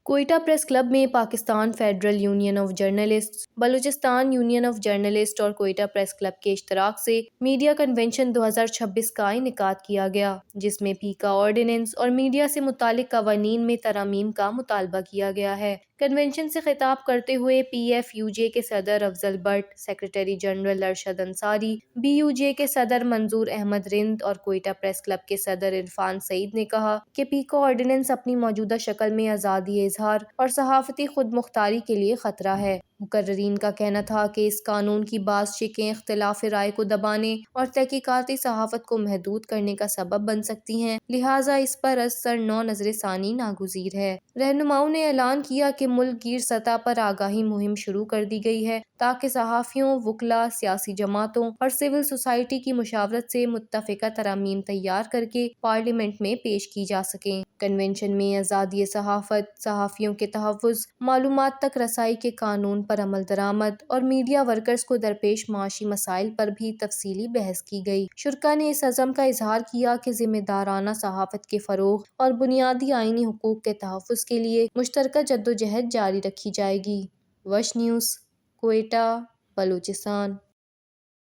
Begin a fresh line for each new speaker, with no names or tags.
Quetta press club میں Pakistan federal union of journalists, Balochistan union of journalist اور Quetta press club کے اشتراک سے میڈیا کنونشن 2026 کا انعقاد کیا گیا، جس میں پیکا آرڈیننس اور میڈیا سے متعلق قوانین میں ترامیم کا مطالبہ کیا گیا ہے۔ کنونشن سے خطاب کرتے ہوئے پی ایف یو جے کے صدر Afzal Butt, secretary general Arshad Ansari, B U J کے صدر منظور احمد رند اور کوئٹہ پریس کلب کے صدر عرفان سعید نے کہا کہ پیکا آرڈیننس اپنی موجودہ شکل میں آزادی اظہار اور صحافتی خود مختاری کے لیے خطرہ ہے۔ مقررین کا کہنا تھا کہ اس قانون کی بعض شقیں اختلاف رائے کو دبانے اور تحقیقاتی صحافت کو محدود کرنے کا سبب بن سکتی ہیں، لہٰذا اس پر از سر نو نظر ثانی ناگزیر ہے۔ رہنماؤں نے اعلان کیا کہ ملک گیر سطح پر آگاہی مہم شروع کر دی گئی ہے تاکہ صحافیوں، وکلاء، سیاسی جماعتوں اور سول سوسائٹی کی مشاورت سے متفقہ ترامیم تیار کرکے پارلیمنٹ میں پیش کی جا سکیں۔ کنونشن میں آزادی صحافت، صحافیوں کے تحفظ، معلومات تک رسائی کے قانون پر عمل درآمد اور میڈیا ورکرز کو درپیش معاشی مسائل پر بھی تفصیلی بحث کی گئی۔ شرکاء نے اس عزم کا اظہار کیا کہ ذمہ دارانہ صحافت کے فروغ اور بنیادی آئینی حقوق کے تحفظ کے لیے مشترکہ جدوجہد جاری رکھی جائے گی۔ وش نیوز، کوئٹہ، بلوچستان۔